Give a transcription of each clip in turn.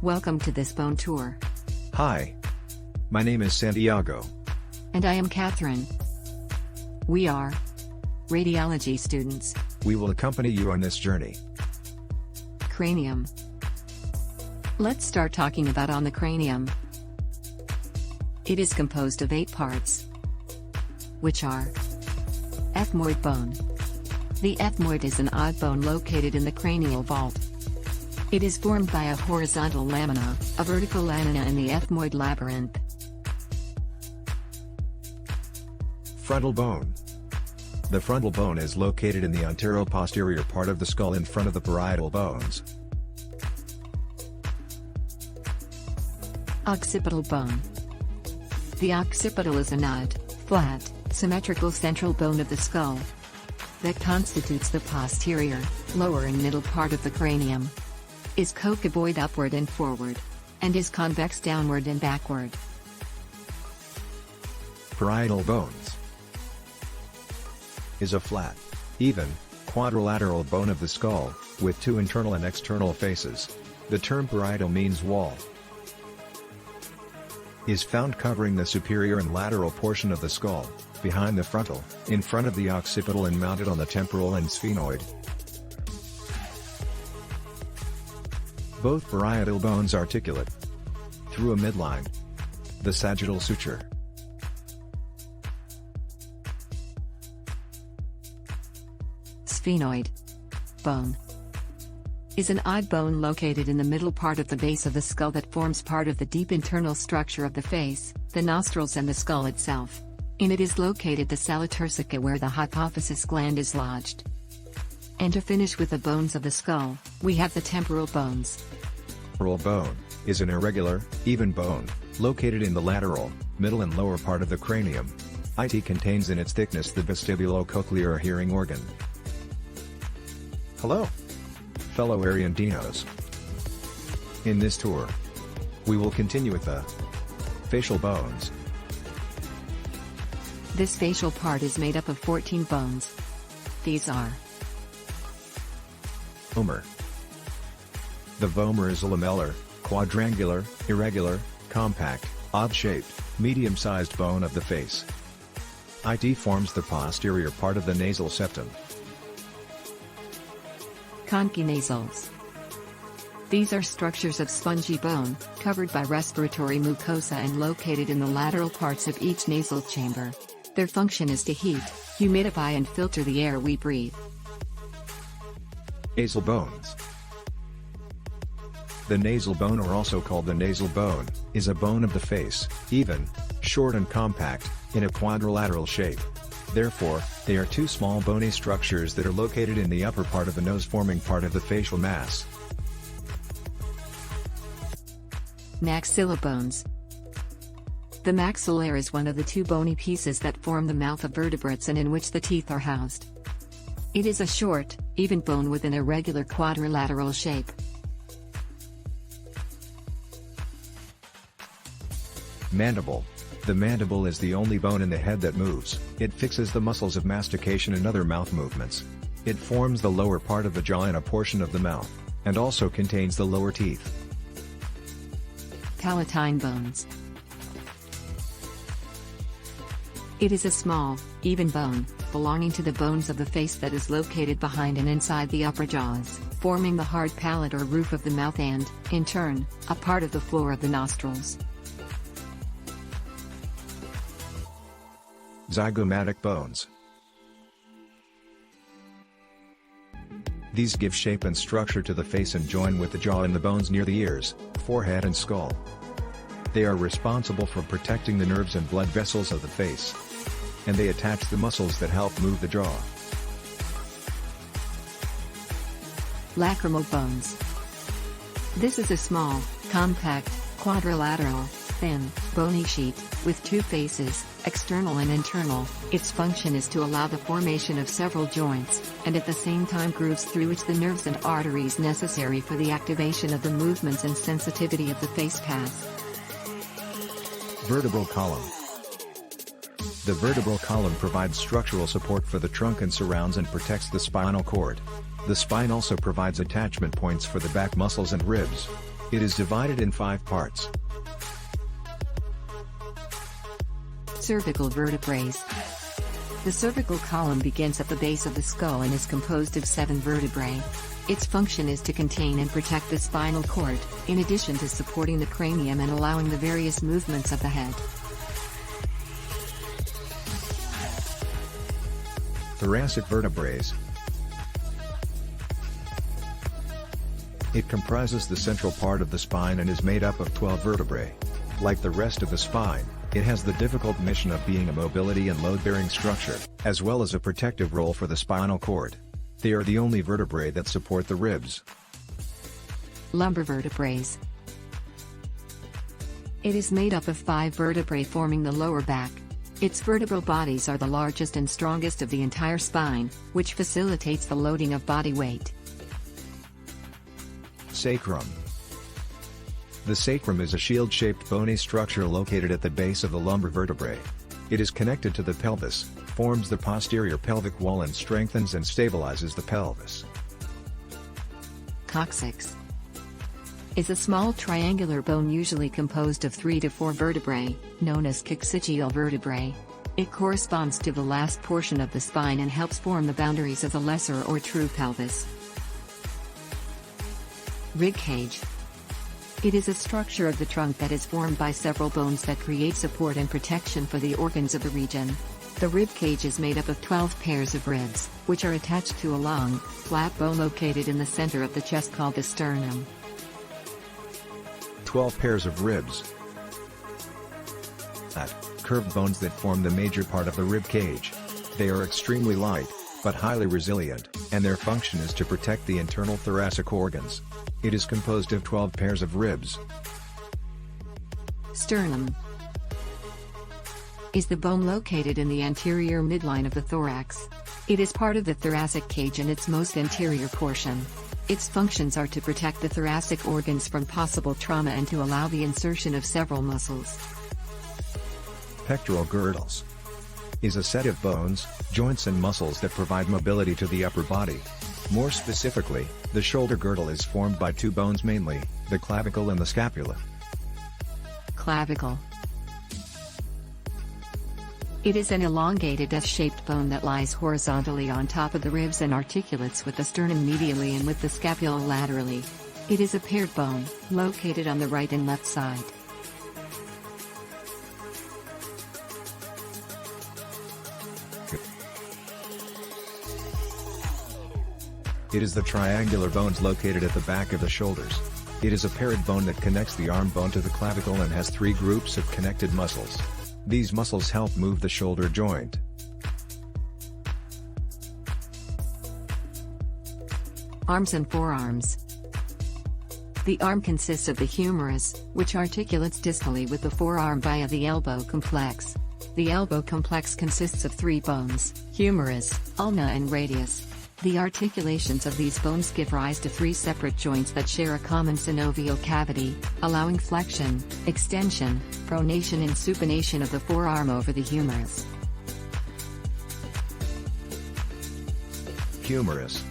Welcome to this bone tour. Hi. My name is Santiago. And I am Catherine. We are radiology students. We will accompany you on this journey. Cranium. Let's start talking about on the cranium. It is composed of 8 parts, which are ethmoid bone. The ethmoid is an odd bone located in the cranial vault. It is formed by a horizontal lamina, a vertical lamina in the ethmoid labyrinth. Frontal bone. The frontal bone is located in the antero-posterior part of the skull in front of the parietal bones. Occipital bone. The occipital is an odd, flat, symmetrical central bone of the skull that constitutes the posterior, lower and middle part of the cranium. Is conchoid upward and forward, and is convex downward and backward. Parietal bones is a flat, even, quadrilateral bone of the skull, with 2 internal and external faces. The term parietal means wall. Is found covering the superior and lateral portion of the skull, behind the frontal, in front of the occipital and mounted on the temporal and sphenoid. Both parietal bones articulate through a midline, the sagittal suture. Sphenoid bone is an odd bone located in the middle part of the base of the skull that forms part of the deep internal structure of the face, the nostrils and the skull itself. In it is located the sala turcica where the hypophysis gland is lodged. And to finish with the bones of the skull, we have the temporal bones. Temporal bone is an irregular, even bone, located in the lateral, middle and lower part of the cranium. It contains in its thickness the vestibulocochlear hearing organ. Hello, fellow Ariandinos. In this tour, we will continue with the facial bones. This facial part is made up of 14 bones. These are vomer. The vomer is a lamellar, quadrangular, irregular, compact, odd-shaped, medium-sized bone of the face. It forms the posterior part of the nasal septum. Conchinasals. These are structures of spongy bone, covered by respiratory mucosa and located in the lateral parts of each nasal chamber. Their function is to heat, humidify and filter the air we breathe. Nasal bones. The nasal bone, or also called the nasal bone, is a bone of the face, even, short and compact, in a quadrilateral shape. Therefore, they are 2 small bony structures that are located in the upper part of the nose forming part of the facial mass. Maxilla bones. The maxillary is one of the 2 bony pieces that form the mouth of vertebrates and in which the teeth are housed. It is a short, even bone with an irregular quadrilateral shape. Mandible. The mandible is the only bone in the head that moves. It fixes the muscles of mastication and other mouth movements. It forms the lower part of the jaw and a portion of the mouth, and also contains the lower teeth. Palatine bones. It is a small, even bone, belonging to the bones of the face that is located behind and inside the upper jaws, forming the hard palate or roof of the mouth and, in turn, a part of the floor of the nostrils. Zygomatic bones. These give shape and structure to the face and join with the jaw and the bones near the ears, forehead and skull. They are responsible for protecting the nerves and blood vessels of the face. And they attach the muscles that help move the jaw. Lacrimal bones. This is a small, compact, quadrilateral, thin, bony sheet, with 2 faces, external and internal. Its function is to allow the formation of several joints, and at the same time grooves through which the nerves and arteries necessary for the activation of the movements and sensitivity of the face pass. Vertebral column. The vertebral column provides structural support for the trunk and surrounds and protects the spinal cord. The spine also provides attachment points for the back muscles and ribs. It is divided in 5 parts. Cervical vertebrae. The cervical column begins at the base of the skull and is composed of 7 vertebrae. Its function is to contain and protect the spinal cord, in addition to supporting the cranium and allowing the various movements of the head. Thoracic vertebrae. It comprises the central part of the spine and is made up of 12 vertebrae. Like the rest of the spine, it has the difficult mission of being a mobility and load-bearing structure, as well as a protective role for the spinal cord. They are the only vertebrae that support the ribs. Lumbar vertebrae. It is made up of 5 vertebrae forming the lower back. Its vertebral bodies are the largest and strongest of the entire spine, which facilitates the loading of body weight. Sacrum. The sacrum is a shield-shaped bony structure located at the base of the lumbar vertebrae. It is connected to the pelvis, forms the posterior pelvic wall and strengthens and stabilizes the pelvis. Coccyx is a small triangular bone usually composed of 3 to 4 vertebrae, known as coccygeal vertebrae. It corresponds to the last portion of the spine and helps form the boundaries of the lesser or true pelvis. Rib cage. It is a structure of the trunk that is formed by several bones that create support and protection for the organs of the region. The rib cage is made up of 12 pairs of ribs, which are attached to a long, flat bone located in the center of the chest called the sternum. 12 pairs of ribs. Curved bones that form the major part of the rib cage. They are extremely light, but highly resilient, and their function is to protect the internal thoracic organs. It is composed of 12 pairs of ribs. Sternum is the bone located in the anterior midline of the thorax. It is part of the thoracic cage in its most anterior portion. Its functions are to protect the thoracic organs from possible trauma and to allow the insertion of several muscles. Pectoral girdles is a set of bones, joints and muscles that provide mobility to the upper body. More specifically, the shoulder girdle is formed by 2 bones mainly, the clavicle and the scapula. Clavicle. It is an elongated S-shaped bone that lies horizontally on top of the ribs and articulates with the sternum medially and with the scapula laterally. It is a paired bone, located on the right and left side. It is the triangular bones located at the back of the shoulders. It is a paired bone that connects the arm bone to the clavicle and has 3 groups of connected muscles. These muscles help move the shoulder joint. Arms and forearms. The arm consists of the humerus, which articulates distally with the forearm via the elbow complex. The elbow complex consists of 3 bones, humerus, ulna and radius. The articulations of these bones give rise to 3 separate joints that share a common synovial cavity, allowing flexion, extension, pronation and supination of the forearm over the humerus. Humerus.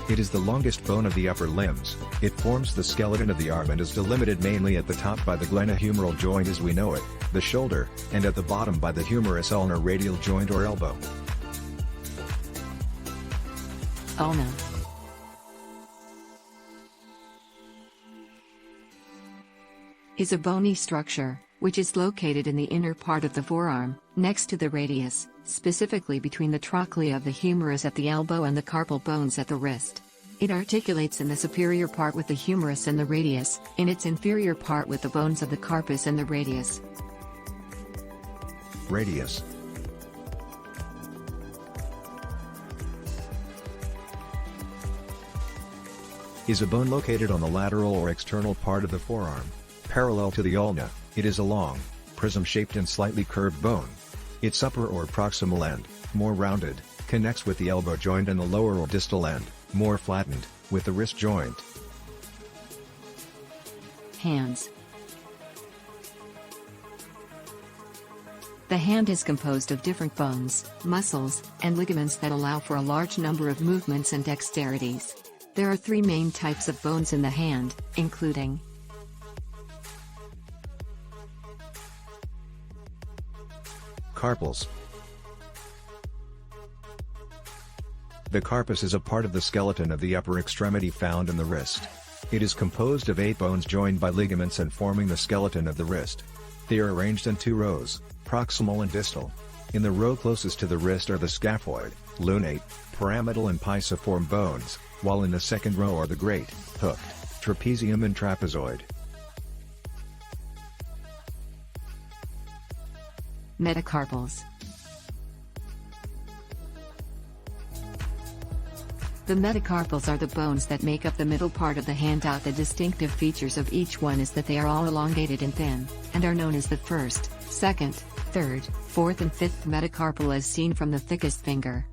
It is the longest bone of the upper limbs. It forms the skeleton of the arm and is delimited mainly at the top by the glenohumeral joint as we know it, the shoulder, and at the bottom by the humerus ulnar radial joint or elbow. Ulna is a bony structure, which is located in the inner part of the forearm, next to the radius, specifically between the trochlea of the humerus at the elbow and the carpal bones at the wrist. It articulates in the superior part with the humerus and the radius, in its inferior part with the bones of the carpus and the radius. Radius. Is a bone located on the lateral or external part of the forearm, parallel to the ulna. It is a long, prism-shaped and slightly curved bone. Its upper or proximal end, more rounded, connects with the elbow joint and the lower or distal end, more flattened, with the wrist joint. Hands. The hand is composed of different bones, muscles, and ligaments that allow for a large number of movements and dexterities. There are three main types of bones in the hand, including carpals. The carpus is a part of the skeleton of the upper extremity found in the wrist. It is composed of 8 bones joined by ligaments and forming the skeleton of the wrist. They are arranged in 2 rows, proximal and distal. In the row closest to the wrist are the scaphoid, lunate, pyramidal and pisiform bones, while in the second row are the great, hooked, trapezium and trapezoid. metacarpals. The metacarpals are the bones that make up the middle part of the hand. The distinctive features of each one is that they are all elongated and thin, and are known as the first, second, third, fourth and fifth metacarpal as seen from the thickest finger.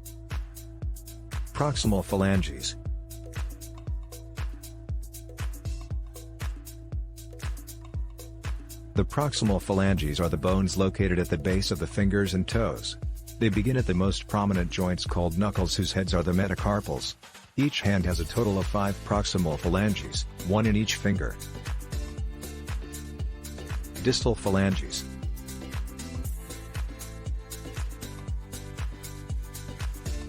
Proximal phalanges. The proximal phalanges are the bones located at the base of the fingers and toes. They begin at the most prominent joints called knuckles, whose heads are the metacarpals. Each hand has a total of 5 proximal phalanges, 1 in each finger. Distal phalanges.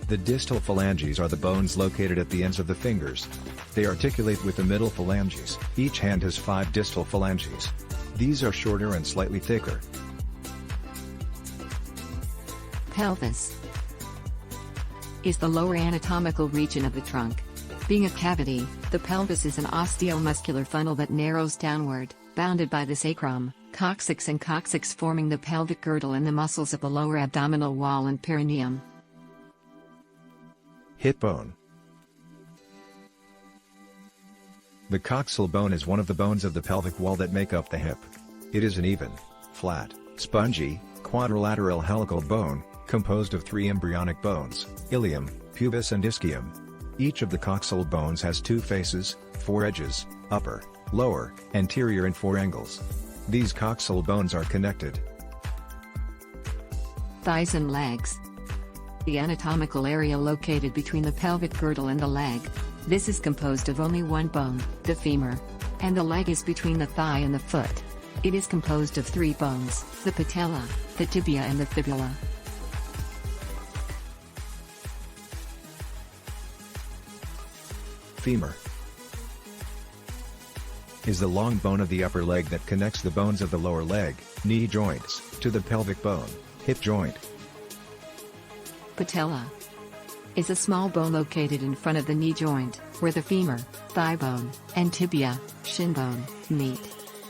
The distal phalanges are the bones located at the ends of the fingers. They articulate with the middle phalanges. Each hand has 5 distal phalanges. These are shorter and slightly thicker. Pelvis is the lower anatomical region of the trunk. Being a cavity, the pelvis is an osteomuscular funnel that narrows downward, bounded by the sacrum, coccyx and coccyx forming the pelvic girdle and the muscles of the lower abdominal wall and perineum. Hip bone. The coxal bone is one of the bones of the pelvic wall that make up the hip. It is an even, flat, spongy, quadrilateral helical bone, composed of 3 embryonic bones, ilium, pubis and ischium. Each of the coxal bones has 2 faces, 4 edges, upper, lower, anterior and 4 angles. These coxal bones are connected. Thighs and legs. The anatomical area located between the pelvic girdle and the leg. This is composed of only one bone, the femur. And the leg is between the thigh and the foot. It is composed of 3 bones, the patella, the tibia and the fibula. Femur is the long bone of the upper leg that connects the bones of the lower leg, knee joints, to the pelvic bone, hip joint. Patella is a small bone located in front of the knee joint, where the femur, thigh bone, and tibia, shin bone, meet.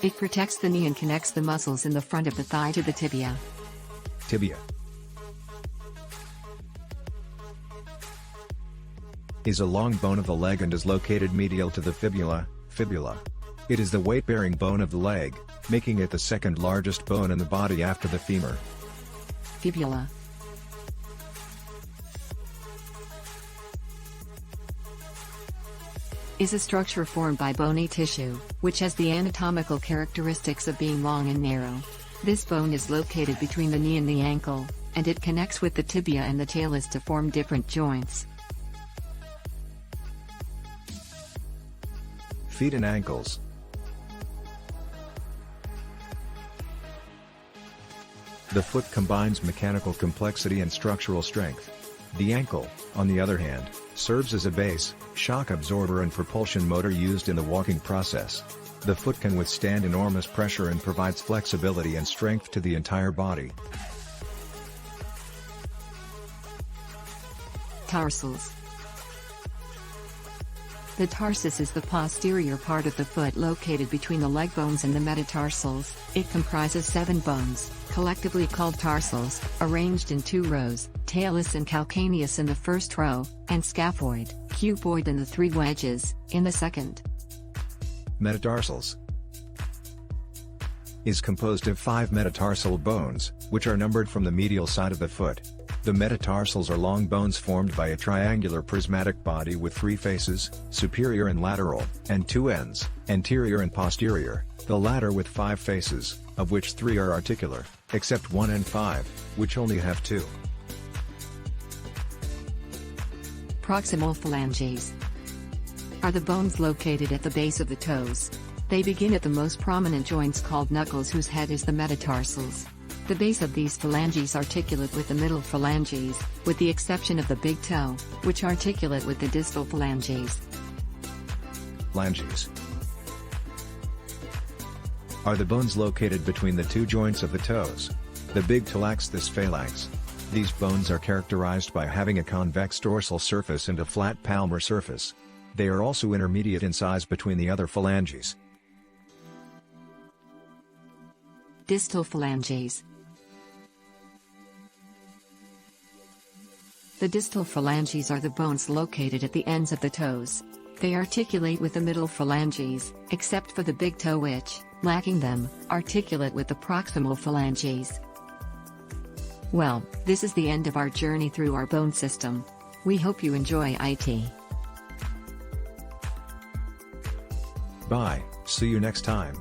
It protects the knee and connects the muscles in the front of the thigh to the tibia. Tibia is a long bone of the leg and is located medial to the fibula. It is the weight-bearing bone of the leg, making it the second largest bone in the body after the femur. Fibula is a structure formed by bony tissue, which has the anatomical characteristics of being long and narrow. This bone is located between the knee and the ankle, and it connects with the tibia and the talus to form different joints. Feet and ankles. The foot combines mechanical complexity and structural strength. The ankle, on the other hand, serves as a base, shock absorber and propulsion motor used in the walking process. The foot can withstand enormous pressure and provides flexibility and strength to the entire body. Tarsals. The tarsus is the posterior part of the foot located between the leg bones and the metatarsals. It comprises 7 bones, collectively called tarsals, arranged in 2 rows, talus and calcaneus in the first row, and scaphoid, cuboid and the 3 wedges, in the second. Metatarsals is composed of 5 metatarsal bones, which are numbered from the medial side of the foot. The metatarsals are long bones formed by a triangular prismatic body with 3 faces, superior and lateral, and 2 ends, anterior and posterior, the latter with 5 faces, of which 3 are articular, except 1 and 5, which only have 2. Proximal phalanges are the bones located at the base of the toes. They begin at the most prominent joints called knuckles, whose head is the metatarsals. The base of these phalanges articulate with the middle phalanges, with the exception of the big toe, which articulate with the distal phalanges. Phalanges are the bones located between the two joints of the toes. The big toe lacks this phalanx. These bones are characterized by having a convex dorsal surface and a flat palmar surface. They are also intermediate in size between the other phalanges. Distal phalanges. The distal phalanges are the bones located at the ends of the toes. They articulate with the middle phalanges, except for the big toe, which, lacking them, articulate with the proximal phalanges. Well, this is the end of our journey through our bone system. We hope you enjoy IT. Bye, see you next time.